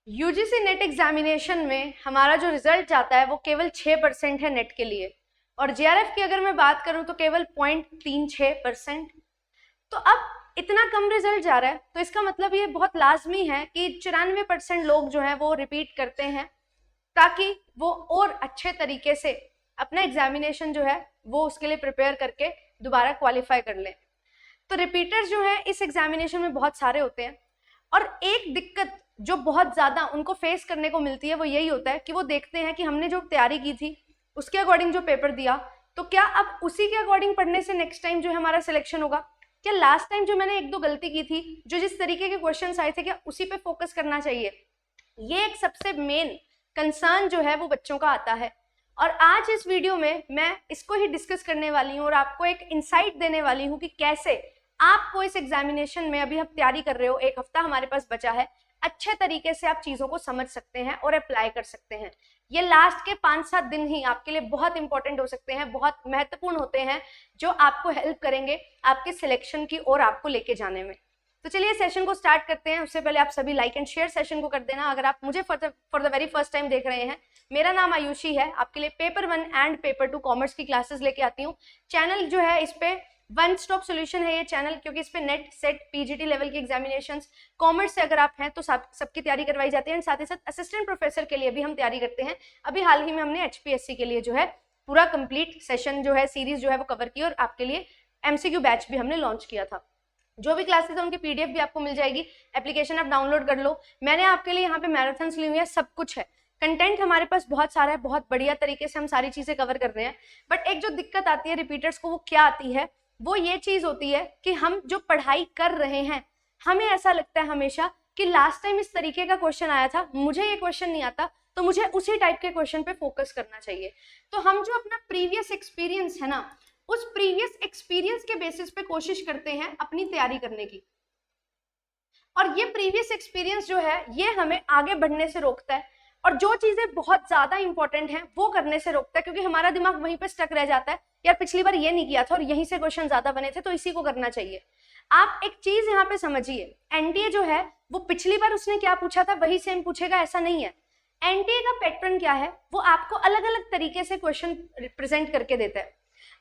UGC net examination में हमारा जो रिजल्ट आता है वो केवल 6% है नेट के लिए, और जेआरएफ की अगर मैं बात करूं तो केवल 0.36%। तो अब इतना कम रिजल्ट जा रहा है तो इसका मतलब ये बहुत लाजमी है कि 94% लोग जो है वो रिपीट करते हैं, ताकि वो और अच्छे तरीके से अपना एग्जामिनेशन जो है वो उसके लिए प्रिपेयर करके दोबारा क्वालिफाई कर लें। तो रिपीटर्स जो है इस एग्जामिनेशन में बहुत सारे होते हैं, और एक दिक्कत जो बहुत ज़्यादा उनको फेस करने को मिलती है वो यही होता है कि वो देखते हैं कि हमने जो तैयारी की थी उसके अकॉर्डिंग जो पेपर दिया, तो क्या अब उसी के अकॉर्डिंग पढ़ने से नेक्स्ट टाइम जो है हमारा सिलेक्शन होगा, क्या लास्ट टाइम जो मैंने एक दो गलती की थी, जो जिस तरीके के क्वेश्चन आए थे, क्या उसी पे फोकस करना चाहिए। ये एक सबसे मेन कंसर्न जो है वो बच्चों का आता है, और आज इस वीडियो में मैं इसको ही डिस्कस करने वाली हूँ और आपको एक इंसाइट देने वाली हूँ कि कैसे आपको इस एग्जामिनेशन में, अभी आप तैयारी कर रहे हो, एक हफ्ता हमारे पास बचा है, अच्छे तरीके से आप चीजों को समझ सकते हैं और अप्लाई कर सकते हैं। ये लास्ट के 5-7 दिन ही आपके लिए बहुत इंपॉर्टेंट हो सकते हैं, बहुत महत्वपूर्ण होते हैं, जो आपको हेल्प करेंगे आपके सिलेक्शन की ओर आपको लेके जाने में। तो चलिए सेशन को स्टार्ट करते हैं। उससे पहले आप सभी लाइक एंड शेयर सेशन को कर देना। अगर आप मुझे for the very first time देख रहे हैं, मेरा नाम आयुषी है, आपके लिए पेपर 1 एंड पेपर 2 कॉमर्स की क्लासेस लेके आती हूँ। चैनल जो है इस पे वन स्टॉप सोल्यूशन है ये चैनल, क्योंकि इस पे नेट सेट पीजीटी लेवल की एग्जामिनेशंस कॉमर्स से अगर आप हैं तो सबकी तैयारी करवाई जाती है, साथ ही साथ असिस्टेंट प्रोफेसर के लिए भी हम तैयारी करते हैं। अभी हाल ही में हमने एचपीएससी के लिए जो है पूरा कंप्लीट सेशन जो है सीरीज जो है वो कवर की, और आपके लिए एमसीक्यू बैच भी हमने लॉन्च किया था। जो भी क्लासेस है उनकी पीडीएफ भी आपको मिल जाएगी, एप्लीकेशन आप डाउनलोड कर लो। मैंने आपके लिए यहाँ पे मैराथन्स ली हुई है, सब कुछ है, कंटेंट हमारे पास बहुत सारा है, बहुत बढ़िया तरीके से हम सारी चीजें कवर कर रहे हैं। बट एक जो दिक्कत आती है रिपीटर्स को, वो क्या आती है, वो ये चीज होती है कि हम जो पढ़ाई कर रहे हैं, हमें ऐसा लगता है हमेशा कि लास्ट टाइम इस तरीके का क्वेश्चन आया था, मुझे ये क्वेश्चन नहीं आता, तो मुझे उसी टाइप के क्वेश्चन पे फोकस करना चाहिए। तो हम जो अपना प्रीवियस एक्सपीरियंस है ना, उस प्रीवियस एक्सपीरियंस के बेसिस पे कोशिश करते हैं अपनी तैयारी करने की, और ये प्रीवियस एक्सपीरियंस जो है ये हमें आगे बढ़ने से रोकता है, और जो चीजें बहुत ज्यादा इंपॉर्टेंट हैं वो करने से रोकता है, क्योंकि हमारा दिमाग वहीं पे स्टक रह जाता है, यार पिछली बार ये नहीं किया था और यहीं से क्वेश्चन ज्यादा बने थे तो इसी को करना चाहिए। आप एक चीज यहाँ पे समझिए, एनटीए जो है वो पिछली बार उसने क्या पूछा था वही सेम पूछेगा, ऐसा नहीं है। एनटीए का पैटर्न क्या है, वो आपको अलग अलग तरीके से क्वेश्चन प्रेजेंट करके देता है,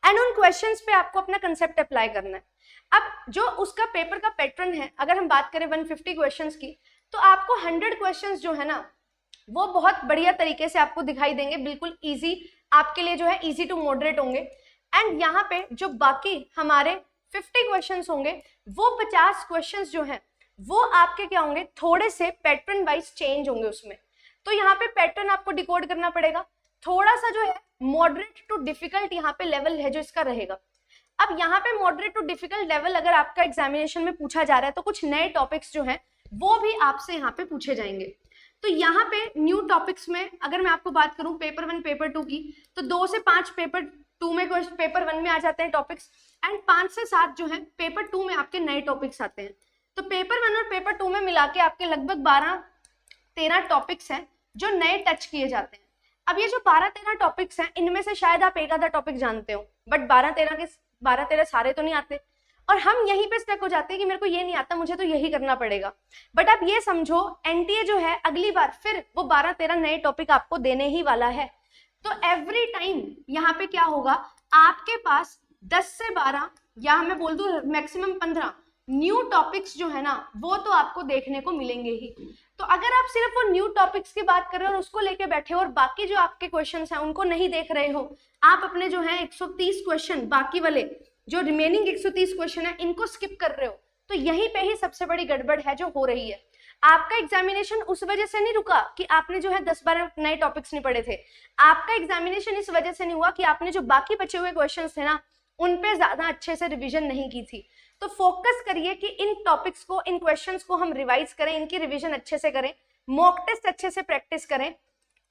एंड उन क्वेश्चंस पे आपको अपना कंसेप्ट अप्लाई करना है। अब जो उसका पेपर का पैटर्न है, अगर हम बात करें 150 क्वेश्चंस की, तो आपको 100 क्वेश्चंस जो है ना वो बहुत बढ़िया तरीके से आपको दिखाई देंगे, बिल्कुल इजी आपके लिए जो है, इजी टू मॉडरेट होंगे। एंड यहाँ पे जो बाकी हमारे 50 क्वेश्चंस होंगे, वो 50 क्वेश्चंस जो हैं वो आपके क्या होंगे, थोड़े से पैटर्न वाइज चेंज होंगे उसमें। तो यहाँ पे पैटर्न आपको डिकोड करना पड़ेगा, थोड़ा सा जो है मॉडरेट टू डिफिकल्ट यहाँ पे लेवल है जो इसका रहेगा। अब यहाँ पे मॉडरेट टू डिफिकल्ट लेवल अगर आपका एग्जामिनेशन में पूछा जा रहा है, तो कुछ नए टॉपिक्स जो हैं वो भी आपसे यहाँ पे पूछे जाएंगे। तो यहाँ पे न्यू टॉपिक्स में अगर मैं आपको बात करूं पेपर 1 पेपर 2 की, तो 2 से 5 पेपर 2 में पेपर 1 में आ जाते हैं टॉपिक्स, एंड 5 से 7 जो है पेपर 2 में आपके नए टॉपिक्स आते हैं। तो पेपर 1 और पेपर 2 में मिला के आपके लगभग 12-13 टॉपिक्स हैं जो नए टच किए जाते हैं। अब ये जो 12-13 टॉपिक्स हैं, इनमें से शायद आप एक आधा टॉपिक जानते हो, बट 12-13 सारे तो नहीं आते, और हम यहीं पे स्टक हो जाते हैं कि मेरे को ये नहीं आता, मुझे तो यही करना पड़ेगा। बट आप ये समझो, एनटीए जो है अगली बार फिर वो 12-13 नए टॉपिक आपको देने ही वाला है। तो एवरी टाइम यहाँ पे क्या होगा, आपके पास 10 से 12 या मैं बोल दूं मैक्सिमम 15 न्यू टॉपिक्स जो है ना वो तो आपको देखने को मिलेंगे ही। तो अगर आप सिर्फ वो न्यू टॉपिक्स की बात कर रहे हो और उसको लेके बैठे हो, और बाकी जो आपके क्वेश्चंस हैं उनको नहीं देख रहे हो, आप अपने जो है 130 क्वेश्चन, बाकी वाले जो रिमेनिंग 130 क्वेश्चन है इनको स्किप कर रहे हो, तो यहीं पे ही सबसे बड़ी गड़बड़ है जो हो रही है। आपका एग्जामिनेशन उस वजह से नहीं रुका कि आपने जो है 10-12 नए टॉपिक्स नहीं पढ़े थे, आपका एग्जामिनेशन इस वजह से नहीं हुआ कि आपने जो बाकी बचे हुए क्वेश्चंस थे ना उन पे ज्यादा अच्छे से रिवीजन नहीं की थी। तो फोकस करिए कि इन टॉपिक्स को, इन क्वेश्चंस को हम रिवाइज करें, इनकी रिविजन अच्छे से करें, मॉक टेस्ट अच्छे से प्रैक्टिस करें,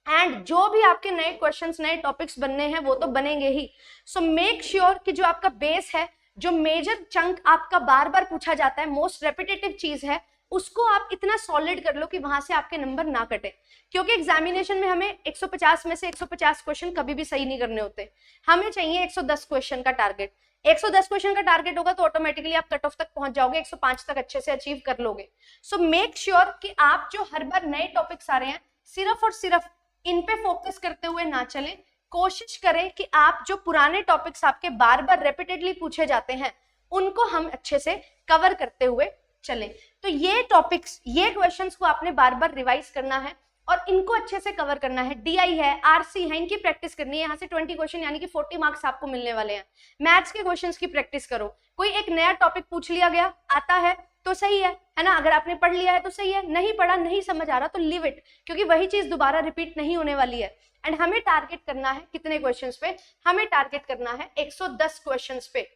एंड जो भी आपके नए क्वेश्चंस, नए टॉपिक्स बनने हैं वो तो बनेंगे ही। सो मेक श्योर कि जो आपका बेस है, जो मेजर चंक आपका बार बार पूछा जाता है, मोस्ट रेपिटेटिव चीज है, उसको आप इतना सॉलिड कर लो कि वहां से आपके नंबर ना कटे, क्योंकि एग्जामिनेशन में हमें 150 में से 150 क्वेश्चन कभी भी सही नहीं करने होते, हमें चाहिए 110 क्वेश्चन का टारगेट। 110 क्वेश्चन का टारगेट होगा तो ऑटोमेटिकली आप कट ऑफ तक पहुंच जाओगे, 105 तक अच्छे से अचीव कर लोगे। सो मेक श्योर कि आप जो हर बार नए टॉपिक्स आ रहे हैं सिर्फ और सिर्फ इन पे फोकस करते हुए ना चलें। कोशिश करें कि आप जो पुराने टॉपिक्स आपके बार बार रेपिटेडली पूछे जाते हैं उनको हम अच्छे से कवर करते हुए चलें। तो ये टॉपिक्स, ये क्वेश्चंस को आपने बार बार रिवाइज करना है और इनको अच्छे से कवर करना है। डीआई है, आरसी है, इनकी प्रैक्टिस करनी है। यहाँ से 20 क्वेश्चन यानी कि 40 मार्क्स आपको मिलने वाले हैं। मैथ्स के क्वेश्चंस की प्रैक्टिस करो। कोई एक नया टॉपिक पूछ लिया गया, आता है तो सही है ना, अगर आपने पढ़ लिया है तो सही है, नहीं पढ़ा, नहीं समझ आ रहा तो लीव इट, क्योंकि वही चीज दोबारा रिपीट नहीं होने वाली है। एंड हमें टारगेट करना है कितने क्वेश्चंस पे? हमें टारगेट करना है 110 क्वेश्चंस पे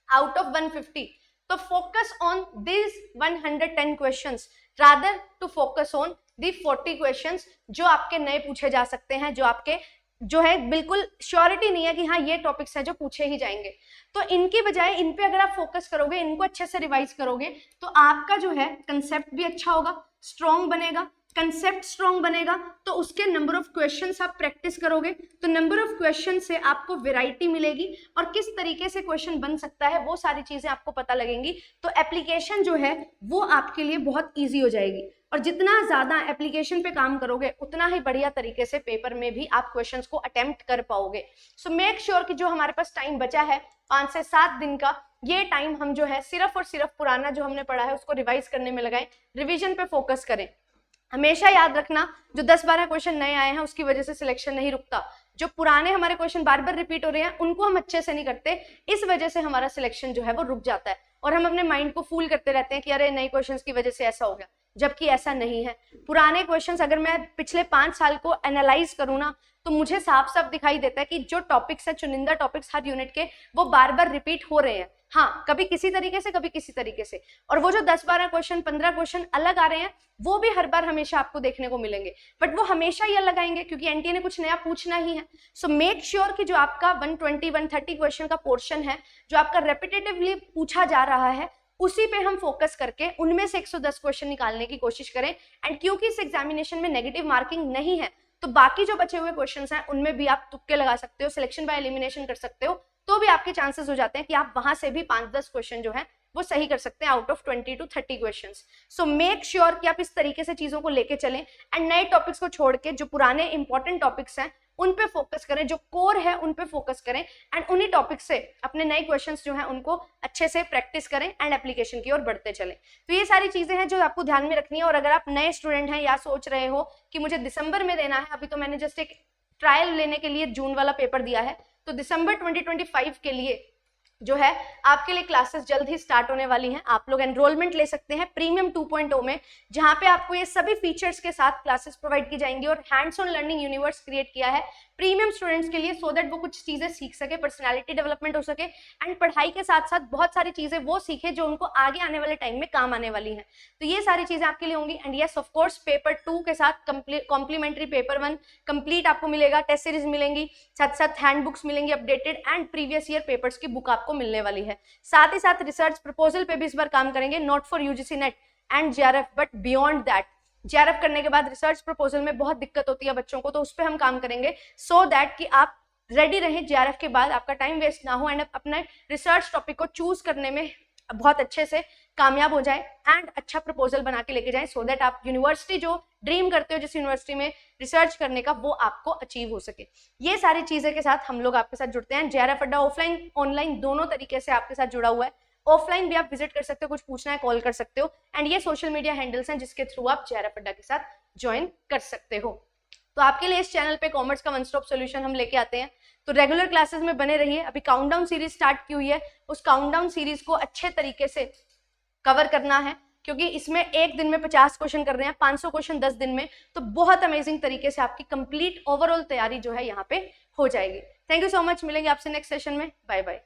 आउट ऑफ 150। तो focus on this 110 questions rather to focus on the 40 questions जो आपके नए पूछे जा सकते हैं, जो आपके जो है बिल्कुल श्योरिटी नहीं है कि हाँ ये टॉपिक्स हैं जो पूछे ही जाएंगे। तो इनकी बजाय इन पे अगर आप फोकस करोगे, इनको अच्छे से रिवाइज करोगे तो आपका जो है कंसेप्ट भी अच्छा होगा, स्ट्रॉन्ग बनेगा। कंसेप्ट स्ट्रॉन्ग बनेगा तो उसके नंबर ऑफ क्वेश्चंस आप प्रैक्टिस करोगे, तो नंबर ऑफ क्वेश्चन से आपको वैरायटी मिलेगी और किस तरीके से क्वेश्चन बन सकता है वो सारी चीजें आपको पता लगेंगी। तो एप्लीकेशन जो है वो आपके लिए बहुत ईजी हो जाएगी और जितना ज्यादा एप्लीकेशन पे काम करोगे उतना ही बढ़िया तरीके से पेपर में भी आप क्वेश्चंस को अटेम्प्ट कर पाओगे। सो मेक श्योर कि जो हमारे पास टाइम बचा है 5 से 7 दिन का, ये टाइम हम जो है सिर्फ और सिर्फ पुराना जो हमने पढ़ा है उसको रिवाइज करने में लगाएं, रिविजन पे फोकस करें। हमेशा याद रखना जो 10-12 क्वेश्चन नए आए हैं उसकी वजह से सिलेक्शन नहीं रुकता। जो पुराने हमारे क्वेश्चन बार बार रिपीट हो रहे हैं उनको हम अच्छे से नहीं करते, इस वजह से हमारा सिलेक्शन जो है वो रुक जाता है और हम अपने माइंड को फूल करते रहते हैं कि अरे नए क्वेश्चंस की वजह से ऐसा हो गया, जबकि ऐसा नहीं है। पुराने क्वेश्चंस अगर मैं पिछले 5 साल को एनालाइज करूँ ना तो मुझे साफ साफ दिखाई देता है कि जो टॉपिक्स है, चुनिंदा टॉपिक्स हर यूनिट के, वो बार बार रिपीट हो रहे हैं। हाँ, कभी किसी तरीके से, कभी किसी तरीके से, और वो जो 10-12 क्वेश्चन, 15 क्वेश्चन अलग आ रहे हैं वो भी हर बार हमेशा आपको देखने को मिलेंगे, बट वो हमेशा ही अलग आएंगे क्योंकि एनटीए ने कुछ नया पूछना ही है। सो मेक श्योर कि जो आपका 120-130 क्वेश्चन का पोर्शन है जो आपका रेपिटेटिवली पूछा जा रहा है उसी पे हम फोकस करके उनमें से 110 क्वेश्चन निकालने की कोशिश करें। एंड क्योंकि इस एग्जामिनेशन में नेगेटिव मार्किंग नहीं है तो बाकी जो बचे हुए क्वेश्चंस हैं उनमें भी आप तुक्के लगा सकते हो, सिलेक्शन बाय एलिमिनेशन कर सकते हो, तो भी आपके चांसेस हो जाते हैं कि आप वहां से भी 5-10 क्वेश्चन जो है वो सही कर सकते हैं out of 20 to 30 questions. So make sure कि आप इस तरीके से चीजों को लेके चलें एंड नए टॉपिक्स को छोड़ के जो पुराने इंपॉर्टेंट टॉपिक्स हैं उन पे फोकस करें, जो कोर है उन पे फोकस करें एंड उन्हीं टॉपिक से अपने नए क्वेश्चंस जो हैं उनको अच्छे से प्रैक्टिस करें एंड एप्लीकेशन की ओर बढ़ते चलें। तो ये सारी चीजें हैं जो आपको ध्यान में रखनी है। और अगर आप नए स्टूडेंट हैं या सोच रहे हो कि मुझे दिसंबर में देना है, अभी तो मैंने जस्ट एक ट्रायल लेने के लिए जून वाला पेपर दिया है, तो दिसंबर 2025 के लिए जो है आपके लिए क्लासेस जल्द ही स्टार्ट होने वाली हैं। आप लोग एनरोलमेंट ले सकते हैं प्रीमियम 2.0 में, जहां पे आपको ये सभी फीचर्स के साथ क्लासेस प्रोवाइड की जाएंगी और hands on learning universe create किया है प्रीमियम स्टूडेंट्स के लिए, सो दैट वो कुछ चीजें सीख सके, पर्सनैलिटी डेवलपमेंट हो सके एंड पढ़ाई के साथ साथ बहुत सारी चीजें वो सीखे जो उनको आगे आने वाले टाइम में काम आने वाली हैं। तो ये सारी चीजें आपके लिए होंगी। And yes, of course paper 2 के साथ कॉम्प्लीमेंट्री पेपर 1 कंप्लीट आपको मिलेगा, टेस्ट सीरीज मिलेंगी, साथ साथ हैंड बुक्स मिलेंगी updated and previous year papers की बुक आपको मिलने वाली है। साथ ही साथ रिसर्च प्रपोजल पे भी इस बार काम करेंगे, not for UGC net and JRF but beyond that. JRF करने के बाद रिसर्च प्रपोजल में बहुत दिक्कत होती है बच्चों को, तो उस पर हम काम करेंगे सो दैट कि आप रेडी रहें जेआरएफ के बाद, आपका टाइम वेस्ट ना हो एंड अपने रिसर्च टॉपिक को चूज करने में बहुत अच्छे से कामयाब हो जाए एंड अच्छा प्रपोजल बना के लेके जाएं, सो दैट आप यूनिवर्सिटी जो ड्रीम करते हो जिस यूनिवर्सिटी में रिसर्च करने का, वो आपको अचीव हो सके। ये सारी चीजें के साथ हम लोग आपके साथ जुड़ते हैं। जेआरएफ अड्डा ऑफलाइन ऑनलाइन दोनों तरीके से आपके साथ जुड़ा हुआ है। ऑफलाइन भी आप विजिट कर सकते हो, कुछ पूछना है कॉल कर सकते हो एंड ये सोशल मीडिया हैंडल्स हैं जिसके थ्रू आप जेआरएफ अड्डा के साथ ज्वाइन कर सकते हो। तो आपके लिए इस चैनल पे कॉमर्स का वन स्टॉप सोल्यूशन हम लेके आते हैं, तो रेगुलर क्लासेस में बने रहिए। अभी काउंटडाउन सीरीज स्टार्ट की हुई है, उस काउंटडाउन सीरीज को अच्छे तरीके से कवर करना है क्योंकि इसमें एक दिन में 50 क्वेश्चन कर रहे हैं, 500 क्वेश्चन 10 दिन में, तो बहुत अमेजिंग तरीके से आपकी कंप्लीट ओवरऑल तैयारी जो है यहाँ पे हो जाएगी। थैंक यू सो मच, मिलेंगे आपसे नेक्स्ट सेशन में, बाय बाय।